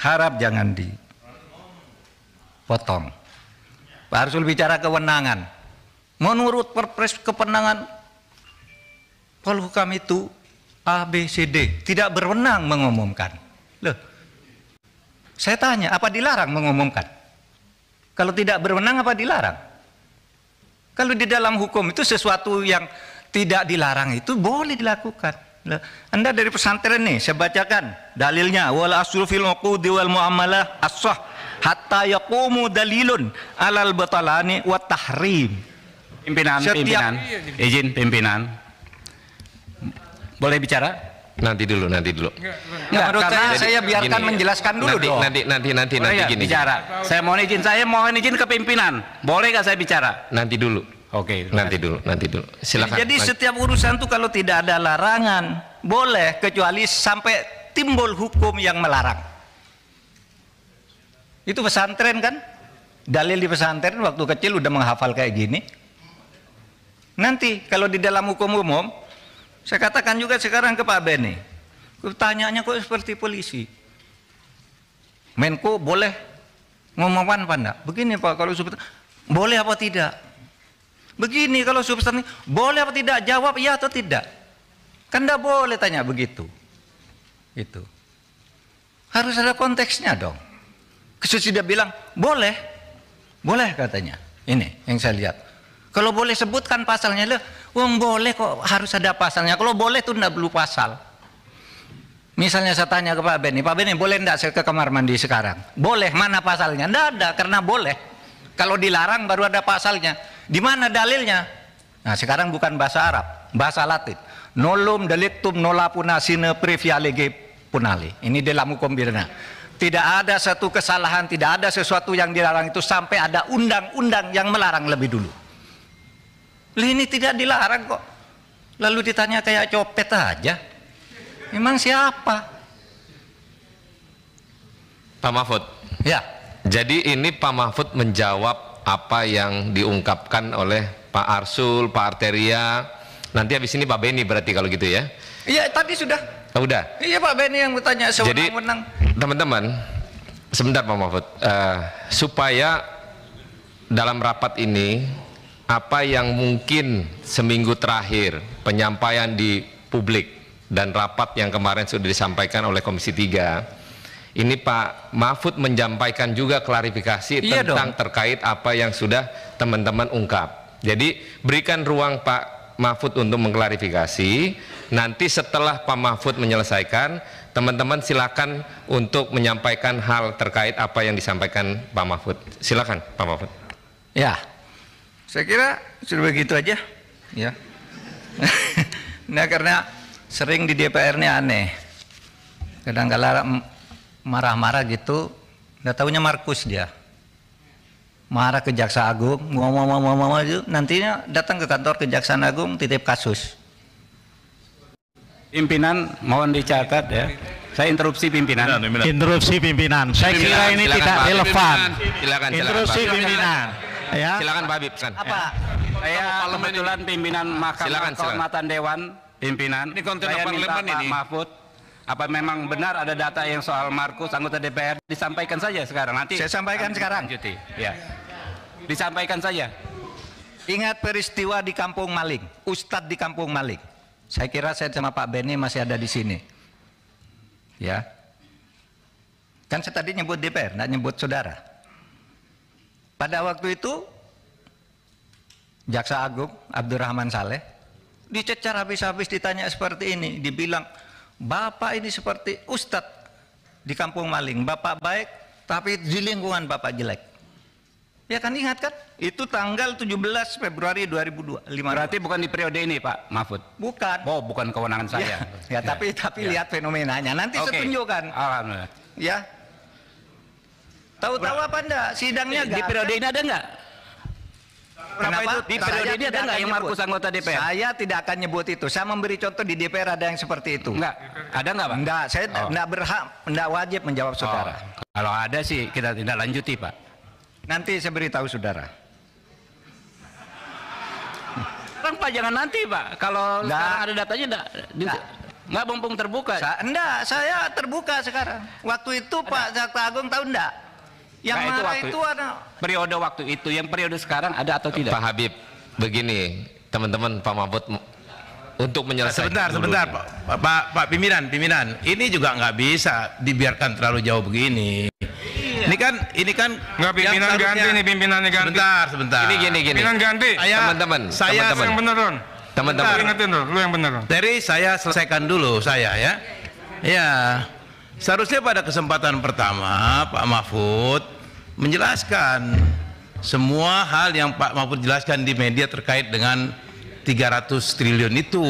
harap jangan dipotong. Pak Arsul bicara kewenangan. Menurut Perpres kewenangan Polhukam itu A, B, C, D, tidak berwenang mengumumkan. Loh, saya tanya, apa dilarang mengumumkan? Kalau tidak berwenang, apa dilarang? Kalau di dalam hukum itu sesuatu yang tidak dilarang itu boleh dilakukan. Loh, Anda dari pesantren nih, saya bacakan dalilnya. Wal aslu fil uqudi wal muamalah as-sah hatta yaqumu dalilun alal batalani wa tahrim. Pimpinan, izin pimpinan. Boleh bicara? Nanti dulu. Menurut saya biarkan gini, menjelaskan dulu dong. Nanti gini. Bicara. Saya mohon izin ke pimpinan. Boleh nggak saya bicara? Nanti dulu. Oke. Nanti dulu. Silakan. Jadi setiap urusan itu kalau tidak ada larangan boleh, kecuali sampai timbul hukum yang melarang. Itu pesantren kan? Dalil di pesantren waktu kecil udah menghafal kayak gini. Nanti kalau di dalam hukum umum, saya katakan juga sekarang ke Pak Beni, tanyanya kok seperti polisi. Menko boleh ngomongkan apa enggak? Begini Pak, kalau substansi boleh apa tidak? Begini kalau substansi boleh apa tidak? Jawab ya atau tidak. Kan enggak boleh tanya begitu. Itu harus ada konteksnya dong. Sudah bilang boleh katanya. Ini yang saya lihat. Kalau boleh sebutkan pasalnya, loh, boleh kok harus ada pasalnya. Kalau boleh itu enggak perlu pasal. Misalnya saya tanya ke Pak Beni boleh enggak saya ke kamar mandi sekarang? Boleh, mana pasalnya? Enggak ada, karena boleh. Kalau dilarang baru ada pasalnya. Di mana dalilnya? Nah sekarang bukan bahasa Arab, bahasa Latin. Nolum delictum nola punasine previa lege punali. Ini dalam hukum pidana. Tidak ada satu kesalahan, tidak ada sesuatu yang dilarang itu sampai ada undang-undang yang melarang lebih dulu. Ini tidak dilarang kok. Lalu ditanya kayak copet aja. Memang siapa? Pak Mahfud. Ya. Jadi ini Pak Mahfud menjawab apa yang diungkapkan oleh Pak Arsul, Pak Arteria. Nanti habis ini Pak Beni berarti kalau gitu ya? Iya tadi sudah. Oh, udah. Iya Pak Beni yang bertanya sewenang-wenang. Jadi teman-teman, sebentar Pak Mahfud, supaya dalam rapat ini apa yang mungkin seminggu terakhir penyampaian di publik dan rapat yang kemarin sudah disampaikan oleh Komisi 3, ini Pak Mahfud menyampaikan juga klarifikasi tentang terkait apa yang sudah teman-teman ungkap. Jadi berikan ruang Pak Mahfud untuk mengklarifikasi. Nanti setelah Pak Mahfud menyelesaikan, teman-teman silakan untuk menyampaikan hal terkait apa yang disampaikan Pak Mahfud. Silakan Pak Mahfud. Ya. Saya kira sudah begitu aja, ya. Nah karena sering di DPR ini aneh, kadang-kadang marah-marah gitu, nggak tahunya Markus dia, marah ke Jaksa Agung, ngomong itu, nantinya datang ke kantor Kejaksaan Agung titip kasus. Pimpinan mohon dicatat ya. Saya interupsi pimpinan. Interupsi pimpinan. Saya kira ini tidak relevan. Silakan. Interupsi pimpinan. Ya. Silakan Pak Habib. Apa? Saya kebetulan pimpinan Mahkamah Kehormatan Dewan, pimpinan. Ini konten saya minta parlemen Pak ini. Mahfud, apa memang benar ada data yang soal Markus anggota DPR? Disampaikan saja sekarang. Nanti saya sampaikan sekarang. Lanjuti. Ya. Disampaikan saja. Ingat peristiwa di Kampung Maling, Ustadz di Kampung Maling. Saya kira saya sama Pak Beni masih ada di sini. Ya. Kan saya tadi nyebut DPR, nggak nyebut saudara. Pada waktu itu Jaksa Agung Abdurrahman Saleh dicecar habis-habis, ditanya seperti ini, dibilang Bapak ini seperti Ustadz di Kampung Maling, Bapak baik tapi di lingkungan Bapak jelek. Ya kan, ingat kan? Itu tanggal 17 Februari 2005. Berarti bukan di periode ini Pak Mahfud? Bukan. Oh, bukan kewenangan saya. Ya, tapi lihat fenomenanya. Nanti saya tunjukkan. Alhamdulillah. Ya. Tahu-tahu apa enggak? Sidangnya di periode ini ada enggak? Kenapa? Di periode ini ada enggak yang Markus anggota DPR? Saya tidak akan nyebut itu. Saya memberi contoh di DPR ada yang seperti itu. Enggak. Ada enggak, Pak? Enggak, saya enggak berhak, enggak wajib menjawab saudara. Kalau ada sih kita tidak lanjuti, Pak. Nanti saya beritahu saudara. Pak jangan nanti Pak. Kalau sekarang ada datanya enggak. Nggak mumpung terbuka. Enggak, saya terbuka sekarang. Waktu itu Pak Jaksa Agung tahu enggak? Yang Nah, marah waktu itu ada. periode waktu itu, yang periode sekarang ada atau tidak? Pak Habib, begini teman-teman, Pak Mahfud untuk menyelesaikan Sebentar Pak pimpinan, ini juga nggak bisa dibiarkan terlalu jauh begini. Ini kan Nggak, pimpinan ganti nih, pimpinannya ganti. Sebentar. Ini gini. Pimpinan ganti. Teman-teman, Lu yang bener, Ron. teman-teman. Lu ingetin, Ron. Lu yang bener, Ron. Dari saya selesaikan dulu saya ya. Ya, seharusnya pada kesempatan pertama Pak Mahfud menjelaskan semua hal yang Pak Mahfud jelaskan di media terkait dengan 300 triliun itu.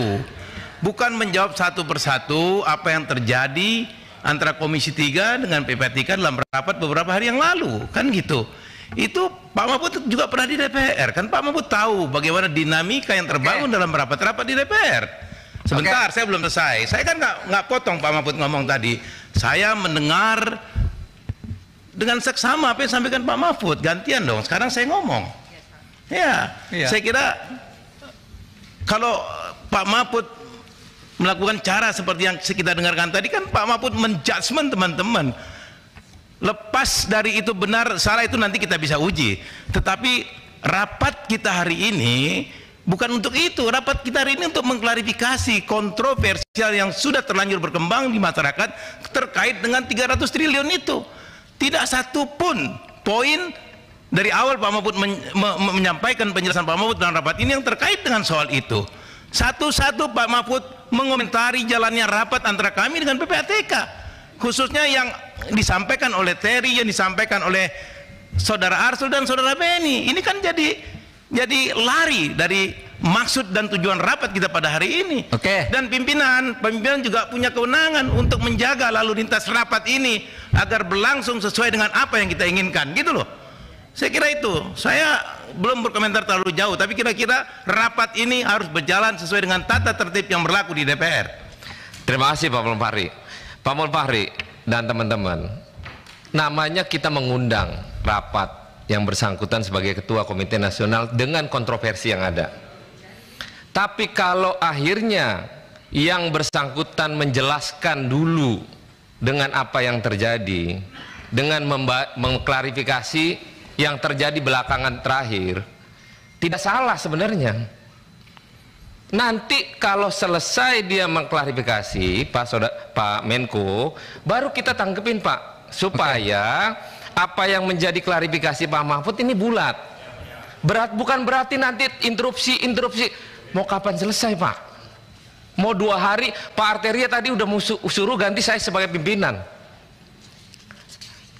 Bukan menjawab satu persatu apa yang terjadi antara Komisi 3 dengan PPATK dalam rapat beberapa hari yang lalu, kan gitu. Itu Pak Mahfud juga pernah di DPR, kan Pak Mahfud tahu bagaimana dinamika yang terbangun dalam rapat-rapat di DPR. Sebentar, saya belum selesai. Saya kan nggak potong Pak Mahfud ngomong tadi. Saya mendengar dengan seksama apa yang disampaikan Pak Mahfud. Gantian dong, sekarang saya ngomong. Ya, saya kira kalau Pak Mahfud melakukan cara seperti yang kita dengarkan tadi, kan Pak Mahfud menjudgment teman-teman. Lepas dari itu benar salah itu nanti kita bisa uji. Tetapi rapat kita hari ini bukan untuk itu. Rapat kita hari ini untuk mengklarifikasi kontroversial yang sudah terlanjur berkembang di masyarakat terkait dengan 300 triliun itu. Tidak satu pun poin dari awal Pak Mahfud menyampaikan penjelasan Pak Mahfud dalam rapat ini yang terkait dengan soal itu. Satu-satu Pak Mahfud mengomentari jalannya rapat antara kami dengan PPATK, khususnya yang disampaikan oleh Terry, yang disampaikan oleh Saudara Arsul dan Saudara Beni. Ini kan jadi lari dari maksud dan tujuan rapat kita pada hari ini. Dan pimpinan juga punya kewenangan untuk menjaga lalu lintas rapat ini agar berlangsung sesuai dengan apa yang kita inginkan, gitu loh. Saya kira itu. Saya belum berkomentar terlalu jauh, tapi kira-kira rapat ini harus berjalan sesuai dengan tata tertib yang berlaku di DPR. Terima kasih Pak Mulfahri. Pak Mulfahri dan teman-teman, namanya kita mengundang rapat yang bersangkutan sebagai Ketua Komite Nasional dengan kontroversi yang ada. Tapi kalau akhirnya yang bersangkutan menjelaskan dulu dengan apa yang terjadi, dengan mengklarifikasi yang terjadi belakangan terakhir, tidak salah sebenarnya. Nanti kalau selesai dia mengklarifikasi Pak Menko, baru kita tangkepin Pak, supaya apa yang menjadi klarifikasi Pak Mahfud ini bulat. Bukan berarti nanti interupsi. Mau kapan selesai Pak? Mau 2 hari? Pak Arteria tadi udah suruh ganti saya sebagai pimpinan.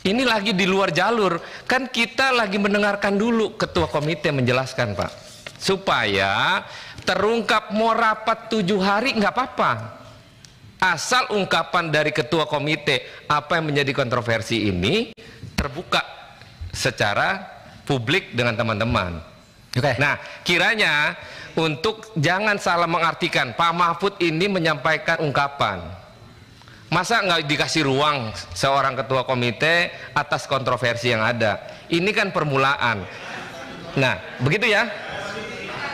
Ini lagi di luar jalur, kan kita lagi mendengarkan dulu ketua komite menjelaskan Pak, supaya terungkap. Mau rapat 7 hari nggak apa-apa, asal ungkapan dari ketua komite apa yang menjadi kontroversi ini terbuka secara publik dengan teman-teman. Nah, kiranya untuk jangan salah mengartikan Pak Mahfud ini menyampaikan ungkapan. Masa nggak dikasih ruang seorang ketua komite atas kontroversi yang ada? Ini kan permulaan. Nah, begitu ya.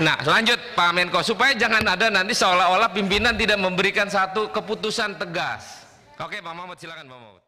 Nah, lanjut Pak Menko, supaya jangan ada nanti seolah-olah pimpinan tidak memberikan satu keputusan tegas. Oke, Pak Mahfud, silakan Pak Mahfud.